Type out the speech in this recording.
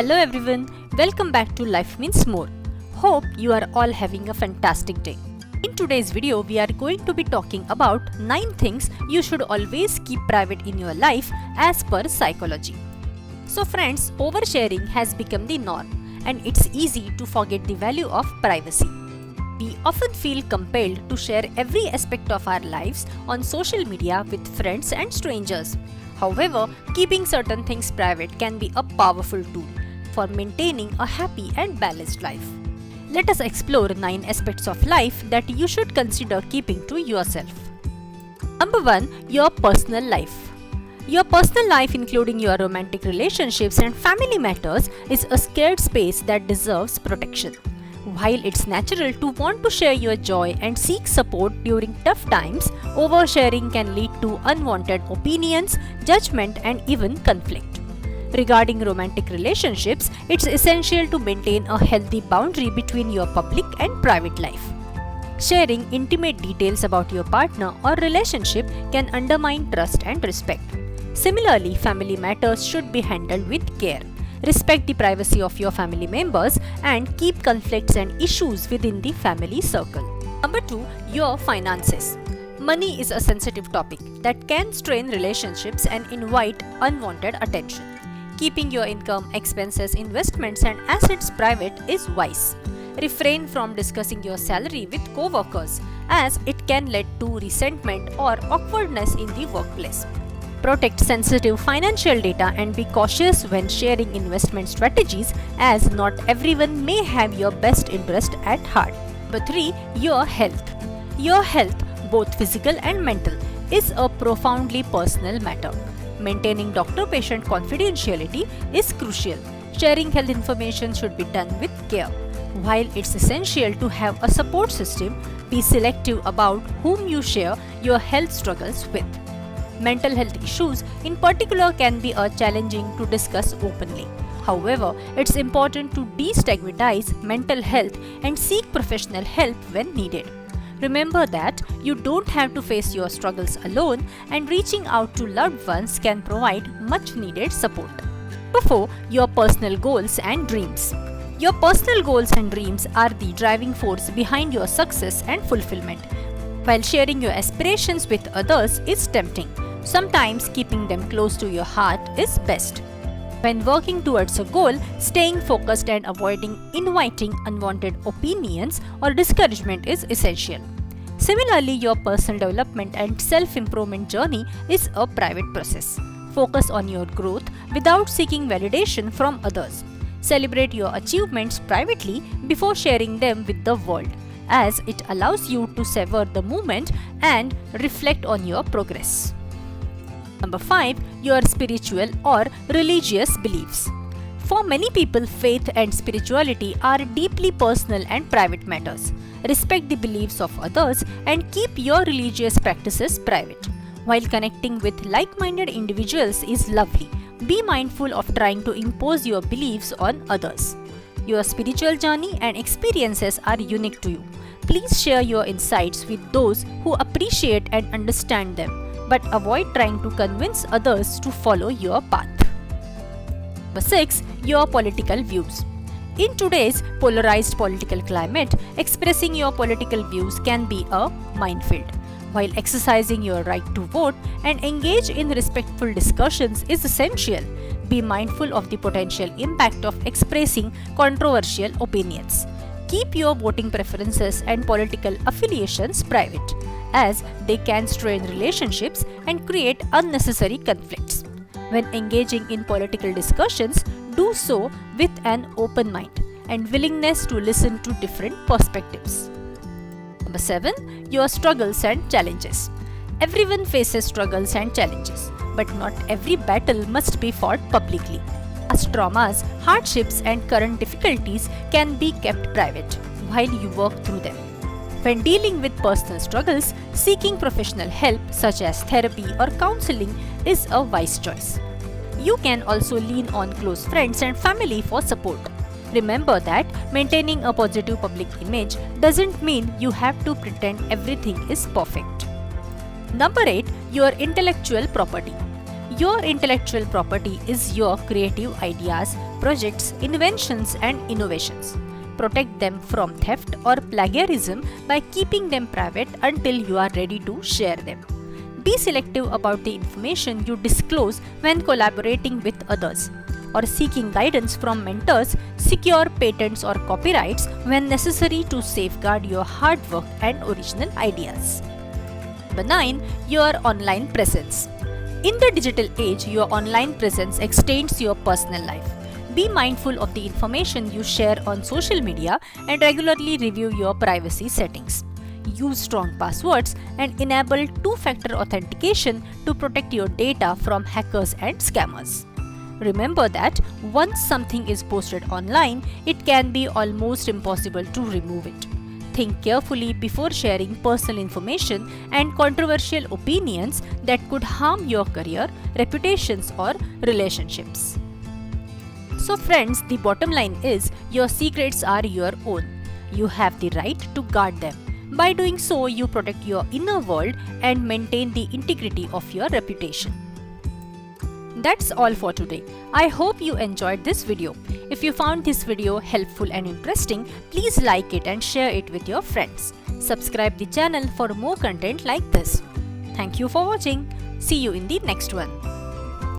Hello everyone, welcome back to Life Means More. Hope you are all having a fantastic day. In today's video, we are going to be talking about 9 things you should always keep private in your life as per psychology. So friends, oversharing has become the norm and it's easy to forget the value of privacy. We often feel compelled to share every aspect of our lives on social media with friends and strangers. However, keeping certain things private can be a powerful tool for maintaining a happy and balanced life. Let us explore 9 aspects of life that you should consider keeping to yourself. Number 1. Your personal life. Your personal life, including your romantic relationships and family matters, is a scared space that deserves protection. While it's natural to want to share your joy and seek support during tough times, oversharing can lead to unwanted opinions, judgment, and even conflict. Regarding romantic relationships, it's essential to maintain a healthy boundary between your public and private life. Sharing intimate details about your partner or relationship can undermine trust and respect. Similarly, family matters should be handled with care. Respect the privacy of your family members and keep conflicts and issues within the family circle. Number 2. Your finances. Money is a sensitive topic that can strain relationships and invite unwanted attention. Keeping your income, expenses, investments, and assets private is wise. Refrain from discussing your salary with co-workers, as it can lead to resentment or awkwardness in the workplace. Protect sensitive financial data and be cautious when sharing investment strategies, as not everyone may have your best interest at heart. Number 3. Your health. Your health, both physical and mental, is a profoundly personal matter. Maintaining doctor-patient confidentiality is crucial. Sharing health information should be done with care. While it's essential to have a support system, be selective about whom you share your health struggles with. Mental health issues in particular can be challenging to discuss openly. However, it's important to destigmatize mental health and seek professional help when needed. Remember that you don't have to face your struggles alone, and reaching out to loved ones can provide much needed support. Number 4. Your personal goals and dreams. Your personal goals and dreams are the driving force behind your success and fulfillment. While sharing your aspirations with others is tempting, sometimes keeping them close to your heart is best. When working towards a goal, staying focused and avoiding inviting unwanted opinions or discouragement is essential. Similarly, your personal development and self-improvement journey is a private process. Focus on your growth without seeking validation from others. Celebrate your achievements privately before sharing them with the world, as it allows you to savor the moment and reflect on your progress. Number 5. Your spiritual or religious beliefs. For many people, faith and spirituality are deeply personal and private matters. Respect the beliefs of others and keep your religious practices private. While connecting with like-minded individuals is lovely, be mindful of trying to impose your beliefs on others. Your spiritual journey and experiences are unique to you. Please share your insights with those who appreciate and understand them, but avoid trying to convince others to follow your path. Number 6. Your political views. In today's polarized political climate, expressing your political views can be a minefield. While exercising your right to vote and engage in respectful discussions is essential, be mindful of the potential impact of expressing controversial opinions. Keep your voting preferences and political affiliations private, as they can strain relationships and create unnecessary conflicts. When engaging in political discussions, do so with an open mind and willingness to listen to different perspectives. Number 7. Your struggles and challenges. Everyone faces struggles and challenges, but not every battle must be fought publicly. As traumas, hardships, and current difficulties can be kept private while you work through them. When dealing with personal struggles, seeking professional help such as therapy or counseling is a wise choice. You can also lean on close friends and family for support. Remember that maintaining a positive public image doesn't mean you have to pretend everything is perfect. Number 8. Your intellectual property. Your intellectual property is your creative ideas, projects, inventions, and innovations. Protect them from theft or plagiarism by keeping them private until you are ready to share them. Be selective about the information you disclose when collaborating with others or seeking guidance from mentors. Secure patents or copyrights when necessary to safeguard your hard work and original ideas. Number 9. Your online presence. In the digital age, your online presence extends your personal life. Be mindful of the information you share on social media and regularly review your privacy settings. Use strong passwords and enable two-factor authentication to protect your data from hackers and scammers. Remember that once something is posted online, it can be almost impossible to remove it. Think carefully before sharing personal information and controversial opinions that could harm your career, reputations, or relationships. So friends, the bottom line is your secrets are your own. You have the right to guard them. By doing so, you protect your inner world and maintain the integrity of your reputation. That's all for today. I hope you enjoyed this video. If you found this video helpful and interesting, please like it and share it with your friends. Subscribe the channel for more content like this. Thank you for watching. See you in the next one.